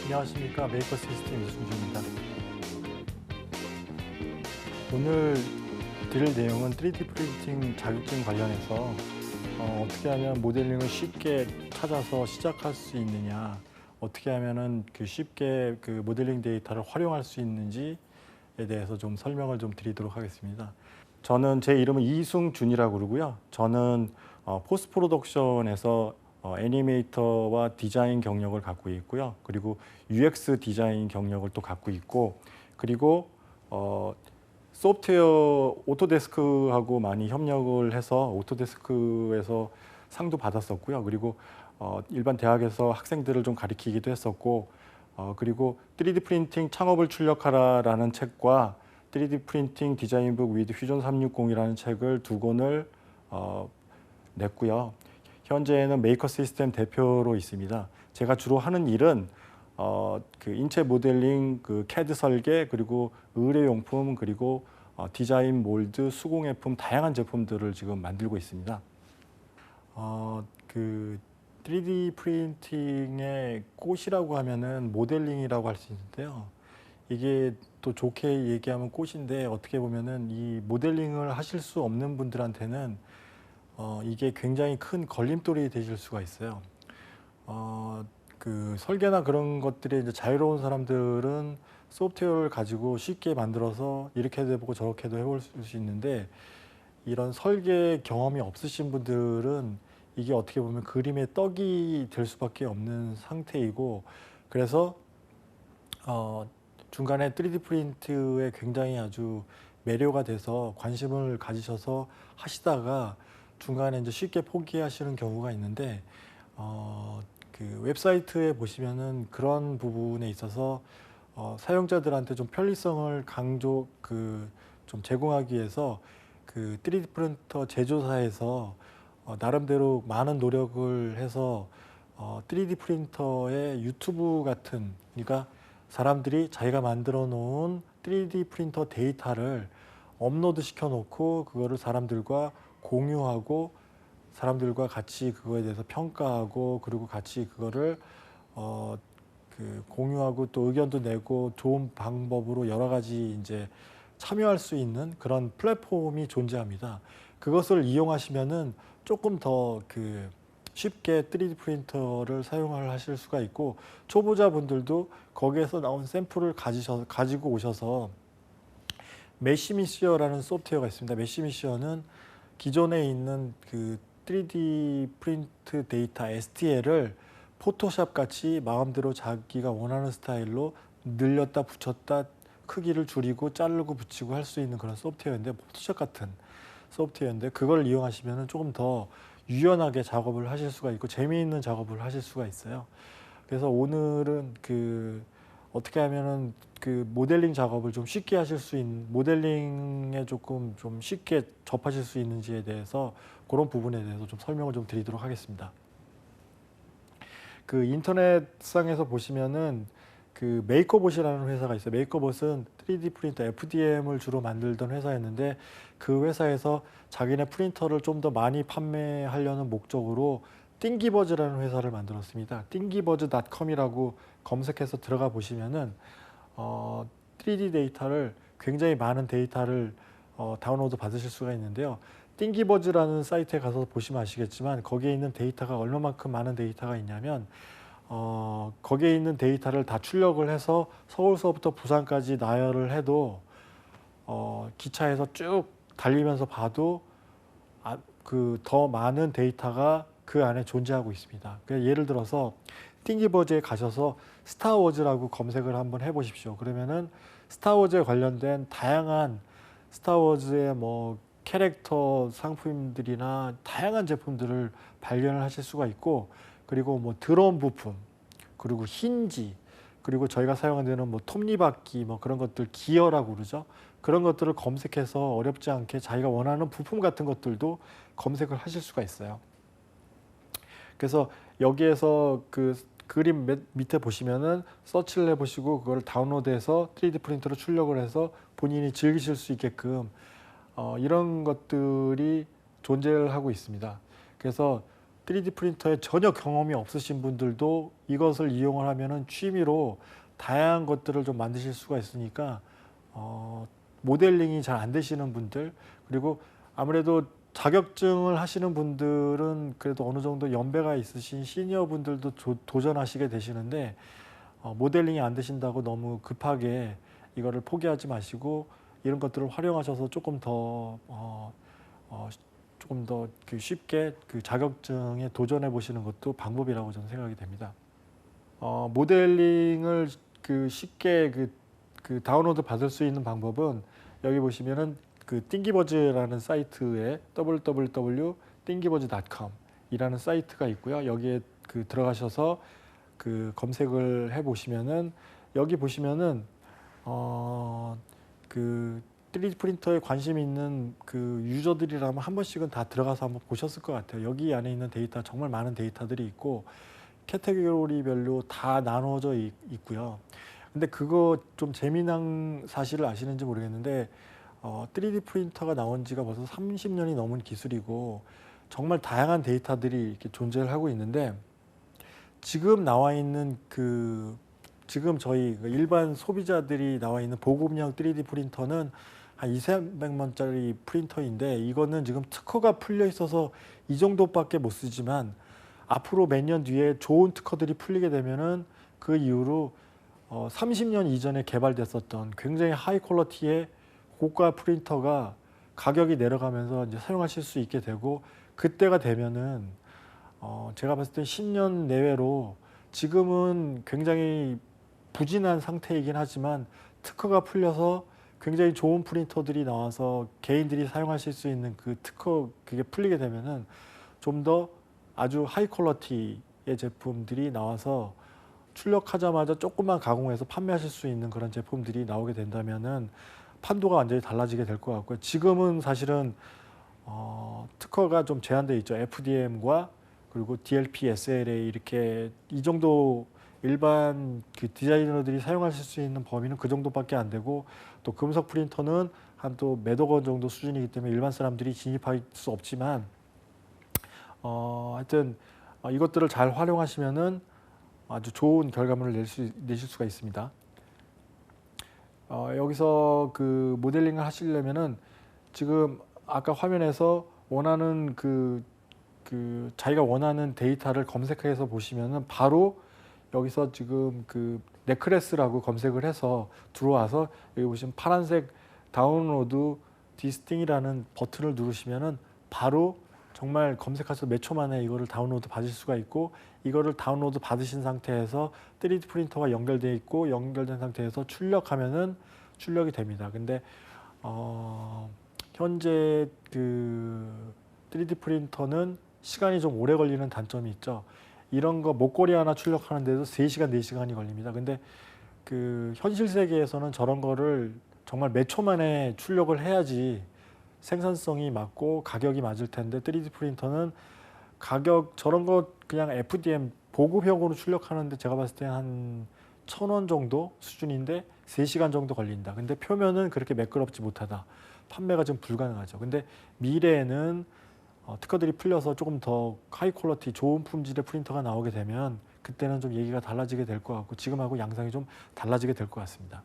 안녕하십니까. 메이커 시스템 이승주입니다. 오늘 드릴 내용은 3D 프린팅 자격증 관련해서 어떻게 하면 모델링을 쉽게 찾아서 시작할 수 있느냐, 어떻게 하면은 쉽게 모델링 데이터를 활용할 수 있는지에 대해서 좀 설명을 좀 드리도록 하겠습니다. 제 이름은 이승준이라고 그러고요. 저는 포스트 프로덕션에서 애니메이터와 디자인 경력을 갖고 있고요. 그리고 UX 디자인 경력을 또 갖고 있고, 그리고 소프트웨어 오토데스크하고 많이 협력을 해서 오토데스크에서 상도 받았었고요. 그리고 일반 대학에서 학생들을 좀 가리키기도 했었고, 그리고 3D 프린팅 창업을 출력하라라는 책과 3D 프린팅 디자인북 위드 퓨전 360이라는 책을 두 권을 냈고요. 현재는 메이커 시스템 대표로 있습니다. 제가 주로 하는 일은 인체 모델링, CAD 설계, 그리고 의뢰용품, 그리고 디자인 몰드, 수공예품 다양한 제품들을 지금 만들고 있습니다. 3D 프린팅의 꽃이라고 하면은 모델링이라고 할 수 있는데요. 이게 또 좋게 얘기하면 꽃인데, 어떻게 보면은 이 모델링을 하실 수 없는 분들한테는 이게 굉장히 큰 걸림돌이 되실 수가 있어요. 설계나 그런 것들이 이제 자유로운 사람들은 소프트웨어를 가지고 쉽게 만들어서 이렇게도 해보고 저렇게도 해볼 수 있는데, 이런 설계 경험이 없으신 분들은 이게 어떻게 보면 그림의 떡이 될 수밖에 없는 상태이고, 그래서 중간에 3D 프린트에 굉장히 아주 매료가 돼서 관심을 가지셔서 하시다가 중간에 이제 쉽게 포기하시는 경우가 있는데, 웹사이트에 보시면은 그런 부분에 있어서 사용자들한테 좀 편리성을 좀 제공하기 위해서 3D 프린터 제조사에서 나름대로 많은 노력을 해서 3D 프린터의 유튜브 같은, 그러니까 사람들이 자기가 만들어 놓은 3D 프린터 데이터를 업로드 시켜 놓고 그거를 사람들과 공유하고, 사람들과 같이 그거에 대해서 평가하고, 그리고 같이 그거를 공유하고 또 의견도 내고 좋은 방법으로 여러 가지 이제 참여할 수 있는 그런 플랫폼이 존재합니다. 그것을 이용하시면은 조금 더 쉽게 3D 프린터를 사용을 하실 수가 있고, 초보자분들도 거기에서 나온 샘플을 가지고 오셔서 메시미시어라는 소프트웨어가 있습니다. 메시미시어는 기존에 있는 3D 프린트 데이터 STL을 포토샵 같이 마음대로 자기가 원하는 스타일로 늘렸다 붙였다 크기를 줄이고 자르고 붙이고 할 수 있는 그런 소프트웨어인데, 포토샵 같은 소프트웨어인데, 그걸 이용하시면 조금 더 유연하게 작업을 하실 수가 있고 재미있는 작업을 하실 수가 있어요. 그래서 오늘은 어떻게 하면은 모델링 작업을 좀 쉽게 하실 수 있는, 모델링에 조금 좀 쉽게 접하실 수 있는지에 대해서, 그런 부분에 대해서 좀 설명을 좀 드리도록 하겠습니다. 인터넷상에서 보시면은 메이커봇이라는 회사가 있어요. 메이커봇은 3D 프린터 FDM을 주로 만들던 회사였는데, 그 회사에서 자기네 프린터를 좀 더 많이 판매하려는 목적으로 띵기버즈라는 회사를 만들었습니다. 띵기버즈.com이라고 검색해서 들어가 보시면은 3D 데이터를, 굉장히 많은 데이터를 다운로드 받으실 수가 있는데요. 띵기버즈라는 사이트에 가서 보시면 아시겠지만, 거기에 있는 데이터가 얼마만큼 많은 데이터가 있냐면, 거기에 있는 데이터를 다 출력을 해서 서울서부터 부산까지 나열을 해도 기차에서 쭉 달리면서 봐도 더 많은 데이터가 그 안에 존재하고 있습니다. 예를 들어서 띵기버즈에 가셔서 스타워즈라고 검색을 한번 해보십시오. 그러면은 스타워즈에 관련된 다양한 스타워즈의 캐릭터 상품들이나 다양한 제품들을 발견을 하실 수가 있고, 그리고 드론 부품, 그리고 힌지, 그리고 저희가 사용하는 톱니바퀴 그런 것들, 기어라고 그러죠. 그런 것들을 검색해서 어렵지 않게 자기가 원하는 부품 같은 것들도 검색을 하실 수가 있어요. 그래서 여기에서 그림 밑에 보시면은 서치를 해보시고 그걸 다운로드해서 3D 프린터로 출력을 해서 본인이 즐기실 수 있게끔 이런 것들이 존재를 하고 있습니다. 그래서 3D 프린터에 전혀 경험이 없으신 분들도 이것을 이용을 하면은 취미로 다양한 것들을 좀 만드실 수가 있으니까 모델링이 잘 안 되시는 분들, 그리고 아무래도 자격증을 하시는 분들은 그래도 어느 정도 연배가 있으신 시니어 분들도 도전하시게 되시는데, 모델링이 안 되신다고 너무 급하게 이거를 포기하지 마시고 이런 것들을 활용하셔서 조금 더 쉽게 그 자격증에 도전해 보시는 것도 방법이라고 저는 생각이 됩니다. 모델링을 쉽게 다운로드 받을 수 있는 방법은 여기 보시면은 띵기버즈라는 사이트에 www.thingiverse.com 이라는 사이트가 있고요. 여기에 들어가셔서 검색을 해 보시면은 여기 보시면은 3D 프린터에 관심 있는 유저들이라면 한 번씩은 다 들어가서 한번 보셨을 것 같아요. 여기 안에 있는 데이터 정말 많은 데이터들이 있고 카테고리별로 다 나눠져 있고요. 근데 그거 좀 재미난 사실을 아시는지 모르겠는데 3D 프린터가 나온 지가 벌써 30년이 넘은 기술이고 정말 다양한 데이터들이 이렇게 존재를 하고 있는데, 지금 나와 있는 지금 저희 일반 소비자들이 나와 있는 보급형 3D 프린터는 한 2,300만짜리 프린터인데, 이거는 지금 특허가 풀려 있어서 이 정도밖에 못 쓰지만 앞으로 몇 년 뒤에 좋은 특허들이 풀리게 되면은 그 이후로 30년 이전에 개발됐었던 굉장히 하이 퀄리티의 고가 프린터가 가격이 내려가면서 이제 사용하실 수 있게 되고, 그때가 되면은 제가 봤을 때 10년 내외로 지금은 굉장히 부진한 상태이긴 하지만 특허가 풀려서 굉장히 좋은 프린터들이 나와서 개인들이 사용하실 수 있는 그게 풀리게 되면은 좀 더 아주 하이 퀄리티의 제품들이 나와서 출력하자마자 조금만 가공해서 판매하실 수 있는 그런 제품들이 나오게 된다면은 판도가 완전히 달라지게 될 것 같고요. 지금은 사실은 특허가 좀 제한되어 있죠. FDM과 그리고 DLP, SLA 이렇게 이 정도 일반 디자이너들이 사용하실 수 있는 범위는 그 정도밖에 안 되고, 또 금속 프린터는 한 또 몇억 원 정도 수준이기 때문에 일반 사람들이 진입할 수 없지만 하여튼 이것들을 잘 활용하시면은 아주 좋은 결과물을 내실 수가 있습니다. 여기서 모델링을 하시려면은 지금 아까 화면에서 원하는 자기가 원하는 데이터를 검색해서 보시면은 바로 여기서 지금 넷클래스라고 검색을 해서 들어와서 여기 보시면 파란색 다운로드 디스팅이라는 버튼을 누르시면은 바로 정말 검색하셔서 몇 초 만에 이거를 다운로드 받을 수가 있고, 이거를 다운로드 받으신 상태에서 3D 프린터와 연결되어 있고 연결된 상태에서 출력하면은 출력이 됩니다. 근데 현재 3D 프린터는 시간이 좀 오래 걸리는 단점이 있죠. 이런 거 목걸이 하나 출력하는데도 3시간, 4시간이 걸립니다. 근데 현실 세계에서는 저런 거를 정말 몇 초 만에 출력을 해야지 생산성이 맞고 가격이 맞을 텐데, 3D 프린터는 저런 거 그냥 FDM 보급형으로 출력하는데 제가 봤을 때 한 1,000원 정도 수준인데 3시간 정도 걸린다. 근데 표면은 그렇게 매끄럽지 못하다. 판매가 좀 불가능하죠. 근데 미래에는 특허들이 풀려서 조금 더 하이 퀄리티 좋은 품질의 프린터가 나오게 되면 그때는 좀 얘기가 달라지게 될 것 같고, 지금하고 양상이 좀 달라지게 될 것 같습니다.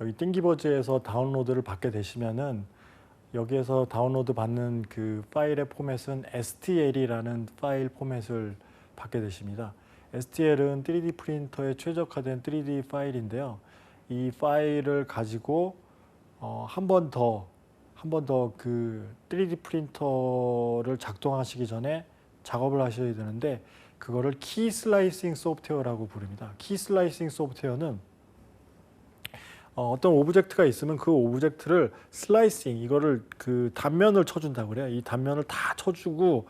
여기 띵기버즈에서 다운로드를 받게 되시면은 여기에서 다운로드 받는 파일의 포맷은 STL이라는 파일 포맷을 받게 되십니다. STL은 3D 프린터에 최적화된 3D 파일인데요. 이 파일을 가지고 한 번 한 번 더 그 3D 프린터를 작동하시기 전에 작업을 하셔야 되는데 그거를 키 슬라이싱 소프트웨어라고 부릅니다. 키 슬라이싱 소프트웨어는 어떤 오브젝트가 있으면 그 오브젝트를 슬라이싱, 이거를 그 단면을 쳐준다고 그래요. 이 단면을 다 쳐주고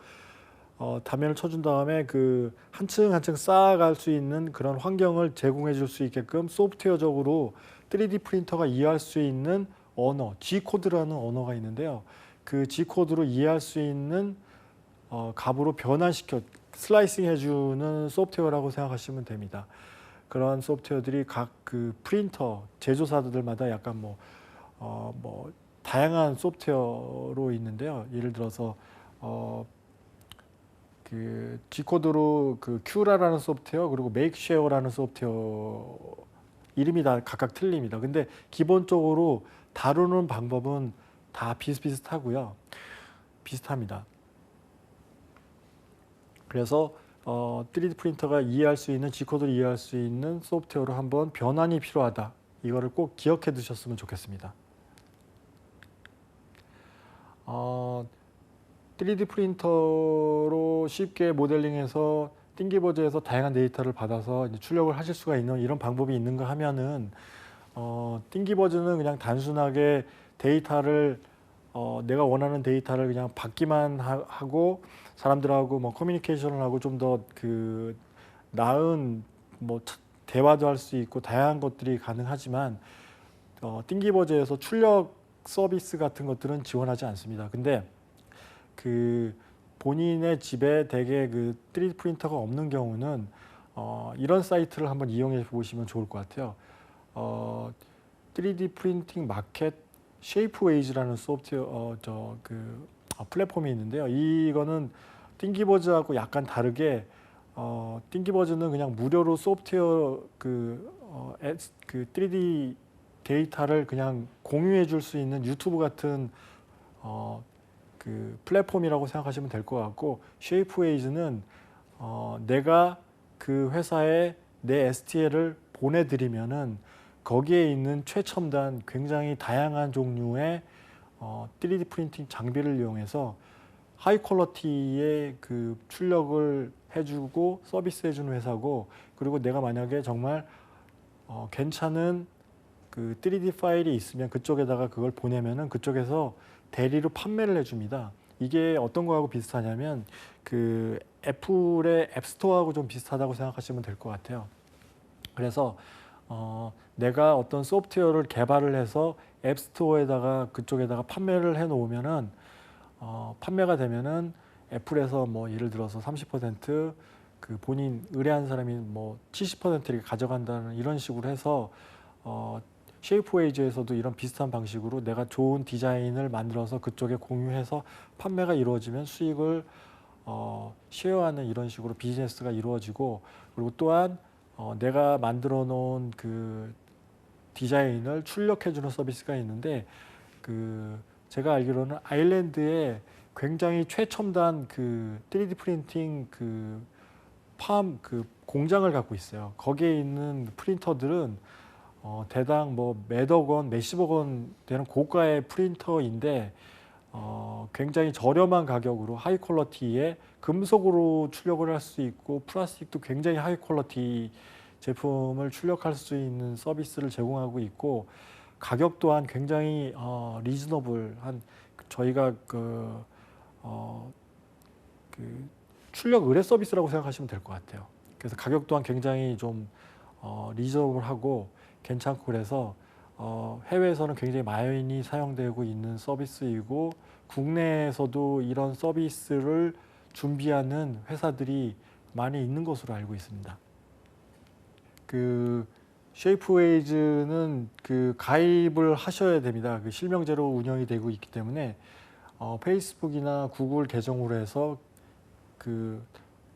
단면을 쳐준 다음에 그 한 층 한 층 쌓아갈 수 있는 그런 환경을 제공해 줄 수 있게끔 소프트웨어적으로 3D 프린터가 이해할 수 있는 언어, G코드라는 언어가 있는데요. 그 G코드로 이해할 수 있는 값으로 변환시켜 슬라이싱 해주는 소프트웨어라고 생각하시면 됩니다. 그런 소프트웨어들이 각 그 프린터 제조사들마다 약간 뭐 다양한 소프트웨어로 있는데요. 예를 들어서 그 G코드로 그 큐라라는 소프트웨어 그리고 메이크쉐어라는 소프트웨어 이름이 다 각각 틀립니다. 근데 기본적으로 다루는 방법은 다 비슷비슷하고요. 비슷합니다. 그래서 3D 프린터가 이해할 수 있는 G코드를 이해할 수 있는 소프트웨어로 한번 변환이 필요하다. 이거를 꼭 기억해 두셨으면 좋겠습니다. 3D 프린터로 쉽게 모델링해서 띵기버즈에서 다양한 데이터를 받아서 이제 출력을 하실 수가 있는 이런 방법이 있는가 하면은 띵기버즈는 그냥 단순하게 데이터를 내가 원하는 데이터를 그냥 받기만 하고 사람들하고 뭐 커뮤니케이션을 하고 좀 더 그 나은 뭐 대화도 할 수 있고 다양한 것들이 가능하지만 띵기버즈에서 출력 서비스 같은 것들은 지원하지 않습니다. 근데 그 본인의 집에 대개 그 3D 프린터가 없는 경우는 이런 사이트를 한번 이용해 보시면 좋을 것 같아요. 3D 프린팅 마켓 쉐이프웨이즈라는 소프트웨어 플랫폼이 있는데요. 이거는 띵기버즈하고 약간 다르게 띵기버즈는 그냥 무료로 소프트웨어 그 3D 데이터를 그냥 공유해 줄 수 있는 유튜브 같은 그 플랫폼이라고 생각하시면 될 것 같고 쉐이프웨이즈는 내가 그 회사에 내 STL을 보내드리면은 거기에 있는 최첨단 굉장히 다양한 종류의 3D 프린팅 장비를 이용해서 하이 퀄러티의 그 출력을 해주고 서비스 해주는 회사고 그리고 내가 만약에 정말 괜찮은 그 3D 파일이 있으면 그쪽에다가 그걸 보내면은 그쪽에서 대리로 판매를 해줍니다. 이게 어떤 거하고 비슷하냐면 그 애플의 앱스토어하고 좀 비슷하다고 생각하시면 될 것 같아요. 그래서 내가 어떤 소프트웨어를 개발을 해서 앱스토어에다가 그쪽에다가 판매를 해 놓으면은 판매가 되면은 애플에서 뭐 예를 들어서 30%그 본인 의뢰한 사람이 뭐 70%를 가져간다는 이런 식으로 해서 쉐이프웨이즈에서도 이런 비슷한 방식으로 내가 좋은 디자인을 만들어서 그쪽에 공유해서 판매가 이루어지면 수익을 쉐어하는 이런 식으로 비즈니스가 이루어지고 그리고 또한 내가 만들어 놓은 그 디자인을 출력해 주는 서비스가 있는데 그 제가 알기로는 아일랜드에 굉장히 최첨단 그 3D 프린팅 그 공장을 갖고 있어요. 거기에 있는 프린터들은 대당 뭐 몇억 원, 몇십억 원 되는 고가의 프린터인데 굉장히 저렴한 가격으로 하이 퀄러티의 금속으로 출력을 할 수 있고 플라스틱도 굉장히 하이 퀄러티 제품을 출력할 수 있는 서비스를 제공하고 있고 가격 또한 굉장히 리즈너블 한 저희가 그 출력 의뢰 서비스라고 생각하시면 될 것 같아요. 그래서 가격 또한 굉장히 좀 리저너블하고 괜찮고 그래서 해외에서는 굉장히 많이 사용되고 있는 서비스이고 국내에서도 이런 서비스를 준비하는 회사들이 많이 있는 것으로 알고 있습니다. 그 쉐이프웨이즈는 그 가입을 하셔야 됩니다. 그 실명제로 운영이 되고 있기 때문에 페이스북이나 구글 계정으로 해서 그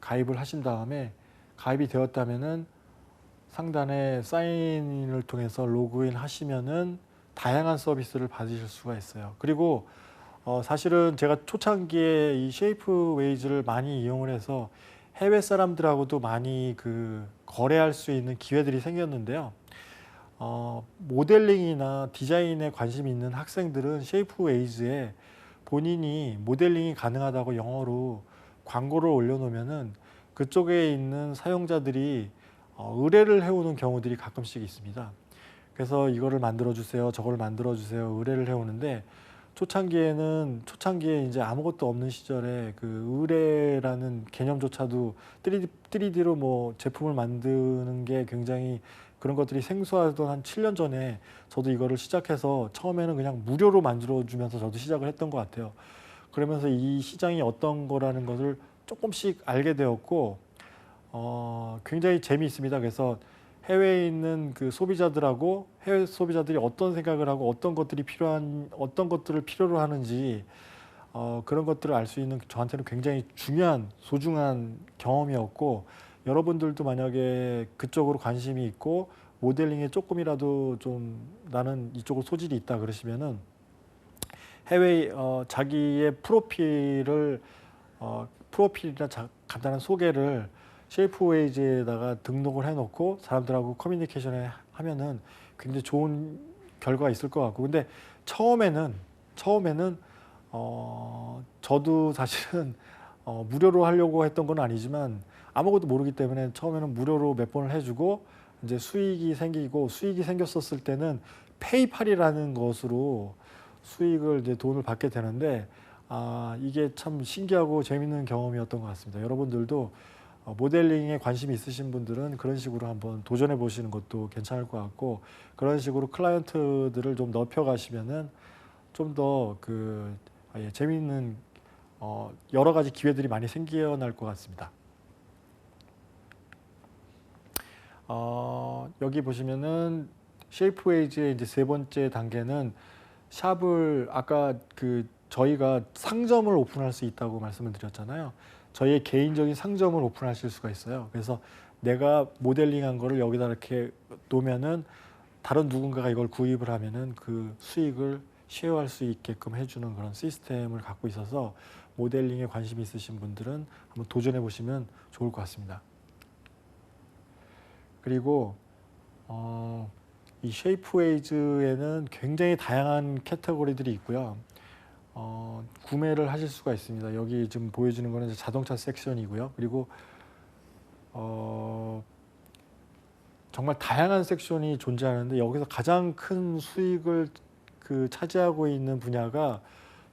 가입을 하신 다음에 가입이 되었다면은 상단에 사인인을 통해서 로그인 하시면은 다양한 서비스를 받으실 수가 있어요. 그리고 사실은 제가 초창기에 이 쉐이프웨이즈를 많이 이용을 해서 해외 사람들하고도 많이 그 거래할 수 있는 기회들이 생겼는데요. 모델링이나 디자인에 관심이 있는 학생들은 쉐이프웨이즈에 본인이 모델링이 가능하다고 영어로 광고를 올려놓으면은 그쪽에 있는 사용자들이 의뢰를 해오는 경우들이 가끔씩 있습니다. 그래서 이거를 만들어 주세요, 저걸 만들어 주세요 의뢰를 해오는데, 초창기에 이제 아무것도 없는 시절에 그 의뢰라는 개념조차도 3D로 뭐 제품을 만드는 게 굉장히 그런 것들이 생소하던 한 7년 전에 저도 이거를 시작해서 처음에는 그냥 무료로 만들어 주면서 저도 시작을 했던 것 같아요. 그러면서 이 시장이 어떤 거라는 것을 조금씩 알게 되었고, 굉장히 재미있습니다. 그래서 해외에 있는 그 소비자들하고 해외 소비자들이 어떤 생각을 하고 어떤 것들을 필요로 하는지 그런 것들을 알 수 있는 저한테는 굉장히 중요한 소중한 경험이었고, 여러분들도 만약에 그쪽으로 관심이 있고 모델링에 조금이라도 좀 나는 이쪽으로 소질이 있다 그러시면은 해외 자기의 프로필이나 간단한 소개를 쉐이프웨이즈에다가 등록을 해놓고 사람들하고 커뮤니케이션을 하면은 굉장히 좋은 결과가 있을 것 같고, 근데 처음에는 저도 사실은 무료로 하려고 했던 건 아니지만 아무것도 모르기 때문에 처음에는 무료로 몇 번을 해주고, 이제 수익이 생겼었을 때는 페이팔이라는 것으로 수익을 이제 돈을 받게 되는데, 이게 참 신기하고 재밌는 경험이었던 것 같습니다. 여러분들도 모델링에 관심이 있으신 분들은 그런 식으로 한번 도전해 보시는 것도 괜찮을 것 같고, 그런 식으로 클라이언트들을 좀 넓혀 가시면은 좀 더 재미있는 여러 가지 기회들이 많이 생겨날 것 같습니다. 여기 보시면은 쉐이프웨이즈의 이제 세 번째 단계는 샵을, 아까 저희가 상점을 오픈할 수 있다고 말씀을 드렸잖아요. 저희의 개인적인 상점을 오픈하실 수가 있어요. 그래서 내가 모델링한 거를 여기다 이렇게 놓으면은 다른 누군가가 이걸 구입을 하면은 그 수익을 쉐어할 수 있게끔 해주는 그런 시스템을 갖고 있어서 모델링에 관심이 있으신 분들은 한번 도전해 보시면 좋을 것 같습니다. 그리고 이 쉐이프웨이즈에는 굉장히 다양한 캐테고리들이 있고요. 구매를 하실 수가 있습니다. 여기 지금 보여주는 거는 자동차 섹션이고요. 그리고 정말 다양한 섹션이 존재하는데, 여기서 가장 큰 수익을 차지하고 있는 분야가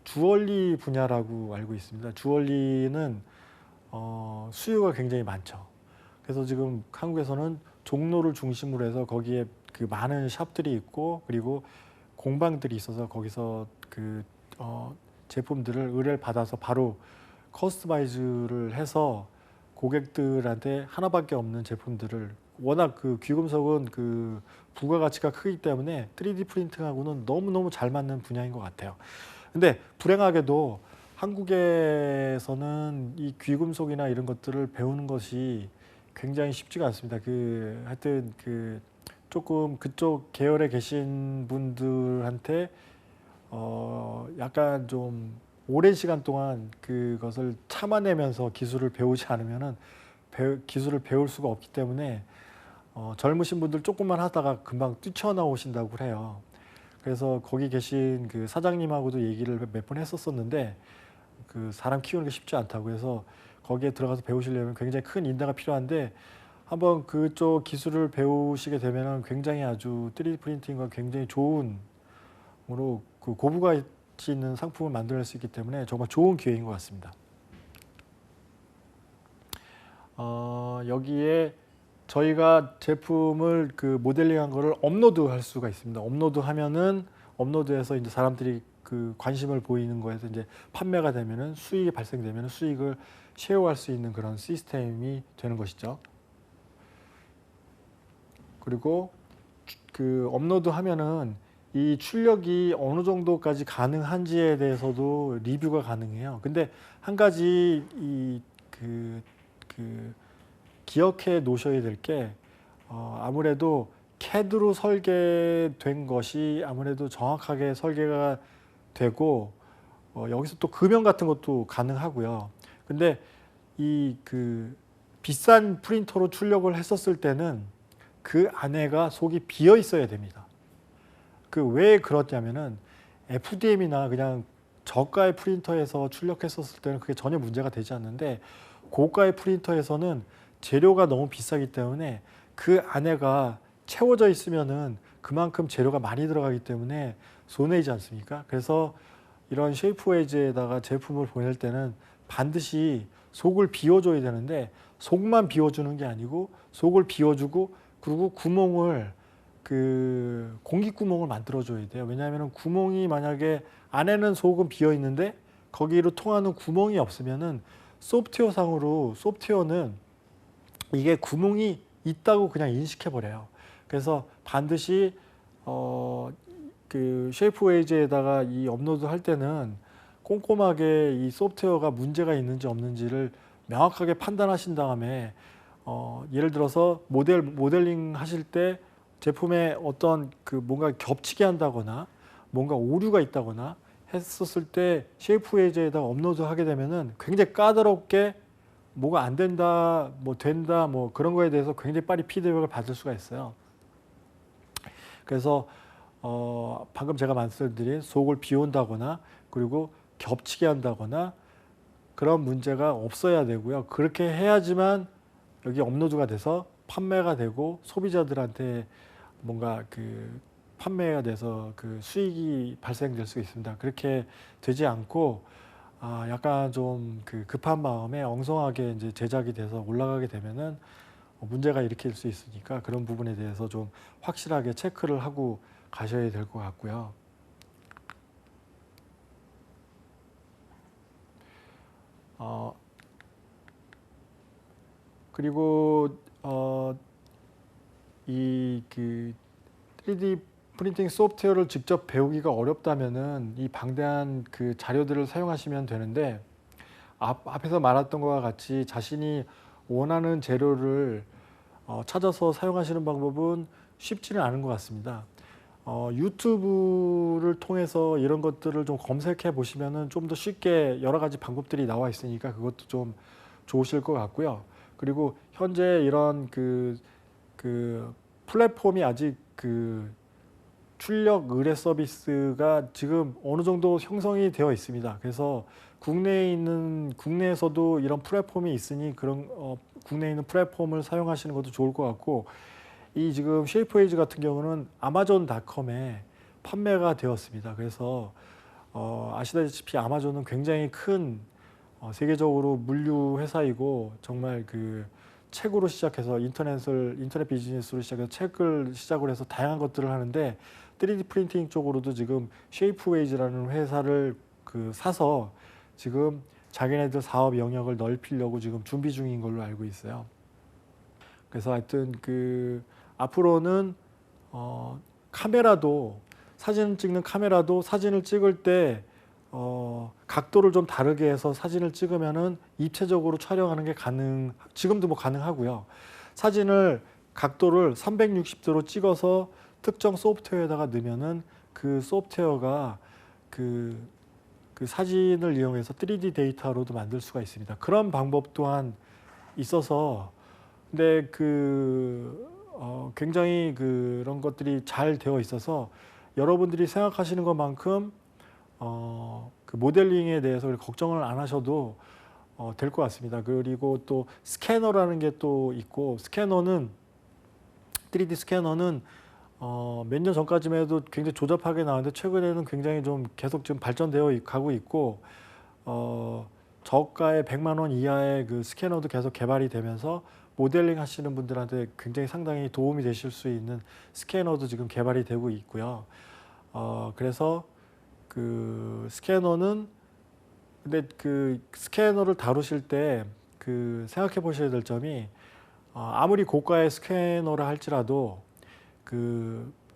주얼리 분야라고 알고 있습니다. 주얼리는 수요가 굉장히 많죠. 그래서 지금 한국에서는 종로를 중심으로 해서 거기에 많은 샵들이 있고, 그리고 공방들이 있어서 거기서 제품들을 의뢰를 받아서 바로 커스터마이즈를 해서 고객들한테 하나밖에 없는 제품들을, 워낙 귀금속은 부가가치가 크기 때문에 3D 프린팅하고는 너무너무 잘 맞는 분야인 것 같아요. 근데 불행하게도 한국에서는 이 귀금속이나 이런 것들을 배우는 것이 굉장히 쉽지가 않습니다. 하여튼 조금 그쪽 계열에 계신 분들한테 약간 좀 오랜 시간 동안 그것을 참아내면서 기술을 배우지 않으면은 기술을 배울 수가 없기 때문에 젊으신 분들 조금만 하다가 금방 뛰쳐나오신다고 해요. 그래서 거기 계신 사장님하고도 얘기를 몇 번 했었었는데, 사람 키우는 게 쉽지 않다고 해서 거기에 들어가서 배우시려면 굉장히 큰 인내가 필요한데, 한번 그쪽 기술을 배우시게 되면은 굉장히 아주 3D 프린팅과 굉장히 좋은 으로 고부가치 있는 상품을 만들어낼 수 있기 때문에 정말 좋은 기회인 것 같습니다. 여기에 저희가 제품을 모델링한 거를 업로드할 수가 있습니다. 업로드해서 이제 사람들이 관심을 보이는 거에서 이제 판매가 되면은 수익이 발생되면은 수익을 쉐어할 수 있는 그런 시스템이 되는 것이죠. 그리고 업로드하면은 이 출력이 어느 정도까지 가능한지에 대해서도 리뷰가 가능해요. 근데 한 가지 기억해 놓으셔야 될 게, 아무래도 CAD로 설계된 것이 아무래도 정확하게 설계가 되고, 여기서 또 금형 같은 것도 가능하고요. 근데 비싼 프린터로 출력을 했었을 때는 그 안에가 속이 비어 있어야 됩니다. 그 왜 그렇냐면은 FDM이나 그냥 저가의 프린터에서 출력했었을 때는 그게 전혀 문제가 되지 않는데, 고가의 프린터에서는 재료가 너무 비싸기 때문에 그 안에가 채워져 있으면은 그만큼 재료가 많이 들어가기 때문에 손해이지 않습니까? 그래서 이런 쉐이프웨이즈에다가 제품을 보낼 때는 반드시 속을 비워줘야 되는데, 속만 비워주는 게 아니고 속을 비워주고 그리고 구멍을, 그 공기 구멍을 만들어줘야 돼요. 왜냐하면 구멍이 만약에 안에는 속은 비어 있는데 거기로 통하는 구멍이 없으면은 소프트웨어 상으로, 소프트웨어는 이게 구멍이 있다고 그냥 인식해 버려요. 그래서 반드시 그 쉐이프웨이즈에다가 이 업로드 할 때는 꼼꼼하게 이 소프트웨어가 문제가 있는지 없는지를 명확하게 판단하신 다음에, 예를 들어서 모델링 하실 때 제품에 어떤 그 뭔가 겹치게 한다거나 뭔가 오류가 있다거나 했었을 때 쉐이프웨이즈에다가 업로드 하게 되면은 굉장히 까다롭게 뭐가 안 된다, 뭐 된다, 뭐 그런 거에 대해서 굉장히 빨리 피드백을 받을 수가 있어요. 그래서 방금 제가 말씀드린 속을 비운다거나 그리고 겹치게 한다거나 그런 문제가 없어야 되고요. 그렇게 해야지만 여기 업로드가 돼서 판매가 되고 소비자들한테 뭔가 그 판매가 돼서 그 수익이 발생될 수 있습니다. 그렇게 되지 않고 약간 좀 그 급한 마음에 엉성하게 이제 제작이 돼서 올라가게 되면은 문제가 일으킬 수 있으니까 그런 부분에 대해서 좀 확실하게 체크를 하고 가셔야 될 것 같고요. 그리고 이 그 3D 프린팅 소프트웨어를 직접 배우기가 어렵다면은 이 방대한 그 자료들을 사용하시면 되는데, 앞에서 말했던 것과 같이 자신이 원하는 재료를 찾아서 사용하시는 방법은 쉽지는 않은 것 같습니다. 유튜브를 통해서 이런 것들을 좀 검색해 보시면은 좀 더 쉽게 여러 가지 방법들이 나와 있으니까 그것도 좀 좋으실 것 같고요. 그리고 현재 이런 그 플랫폼이 아직 그 출력 의뢰 서비스가 지금 어느 정도 형성이 되어 있습니다. 그래서 국내에서도 이런 플랫폼이 있으니 그런 국내에 있는 플랫폼을 사용하시는 것도 좋을 것 같고, 이 지금 쉐이프웨이즈 같은 경우는 아마존닷컴에 판매가 되었습니다. 그래서 아시다시피 아마존은 굉장히 큰 세계적으로 물류 회사이고, 정말 그 책으로 시작해서 인터넷 비즈니스로 시작해서 책을 시작으로 해서 다양한 것들을 하는데, 3D 프린팅 쪽으로도 지금 쉐이프웨이즈라는 회사를 그 사서 지금 자기네들 사업 영역을 넓히려고 지금 준비 중인 걸로 알고 있어요. 그래서 하여튼 그 앞으로는 카메라도, 사진 찍는 카메라도 사진을 찍을 때 각도를 좀 다르게 해서 사진을 찍으면은 입체적으로 촬영하는 게 지금도 뭐 가능하고요. 사진을 각도를 360도로 찍어서 특정 소프트웨어에다가 넣으면은 그 소프트웨어가 그 사진을 이용해서 3D 데이터로도 만들 수가 있습니다. 그런 방법 또한 있어서, 근데 굉장히 그런 것들이 잘 되어 있어서 여러분들이 생각하시는 것만큼 그 모델링에 대해서 걱정을 안 하셔도 될 것 같습니다. 그리고 또 스캐너라는 게 또 있고, 3D 스캐너는 몇 년 전까지만 해도 굉장히 조잡하게 나왔는데 최근에는 굉장히 좀 계속 지금 발전되어 가고 있고, 저가의 100만 원 이하의 그 스캐너도 계속 개발이 되면서 모델링 하시는 분들한테 굉장히 상당히 도움이 되실 수 있는 스캐너도 지금 개발이 되고 있고요. 그래서 그 스캐너는, 근데 그 스캐너를 다루실 때 그 생각해 보셔야 될 점이, 아무리 고가의 스캐너를 할지라도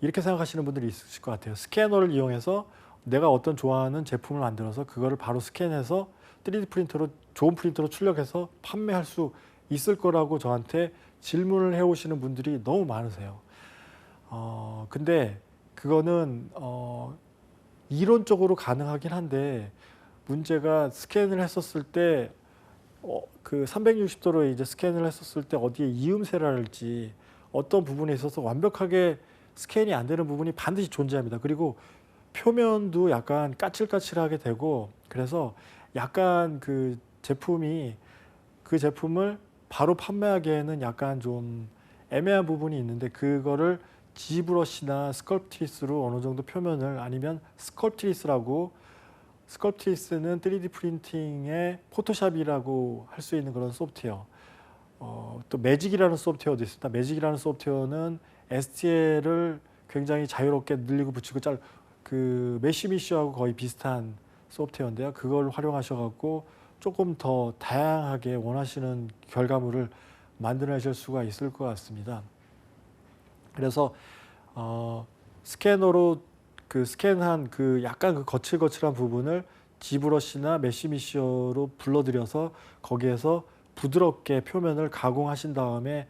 이렇게 생각하시는 분들이 있으실 것 같아요. 스캐너를 이용해서 내가 어떤 좋아하는 제품을 만들어서 그거를 바로 스캔해서 3D 프린터로, 좋은 프린터로 출력해서 판매할 수 있을 거라고 저한테 질문을 해 오시는 분들이 너무 많으세요. 근데 그거는 이론적으로 가능하긴 한데, 문제가 스캔을 했었을 때 그 360도로 이제 스캔을 했었을 때 어디에 이음새랄지 어떤 부분에 있어서 완벽하게 스캔이 안 되는 부분이 반드시 존재합니다. 그리고 표면도 약간 까칠까칠하게 되고, 그래서 약간 그 제품이 그 제품을 바로 판매하기에는 약간 좀 애매한 부분이 있는데, 그거를 G브러쉬나 스컬프트리스로 어느 정도 표면을, 아니면 스컬프트리스라고, 스컬프트리스는 3D 프린팅의 포토샵이라고 할 수 있는 그런 소프트웨어. 또 매직이라는 소프트웨어도 있습니다. 매직이라는 소프트웨어는 STL을 굉장히 자유롭게 늘리고 붙이고 그 메쉬미쉬하고 거의 비슷한 소프트웨어인데요. 그걸 활용하셔갖고 조금 더 다양하게 원하시는 결과물을 만들어내실 수가 있을 것 같습니다. 그래서 스캐너로 그 스캔한 그 약간 그 거칠거칠한 부분을 G브러쉬나 메쉬미쉬로 불러들여서 거기에서 부드럽게 표면을 가공하신 다음에,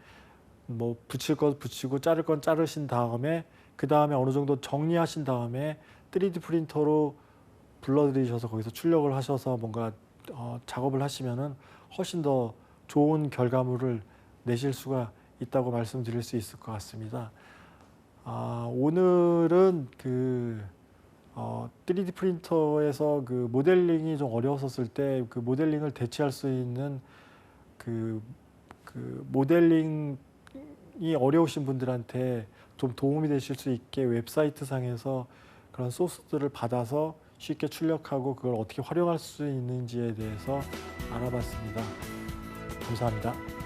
뭐 붙일 건 붙이고 자를 건 자르신 다음에, 그 다음에 어느 정도 정리하신 다음에 3D 프린터로 불러들이셔서 거기서 출력을 하셔서 뭔가 작업을 하시면은 훨씬 더 좋은 결과물을 내실 수가 있다고 말씀드릴 수 있을 것 같습니다. 오늘은 3D 프린터에서 그 모델링이 좀 어려웠었을 때 그 모델링을 대체할 수 있는 그 모델링이 어려우신 분들한테 좀 도움이 되실 수 있게 웹사이트 상에서 그런 소스들을 받아서 쉽게 출력하고 그걸 어떻게 활용할 수 있는지에 대해서 알아봤습니다. 감사합니다.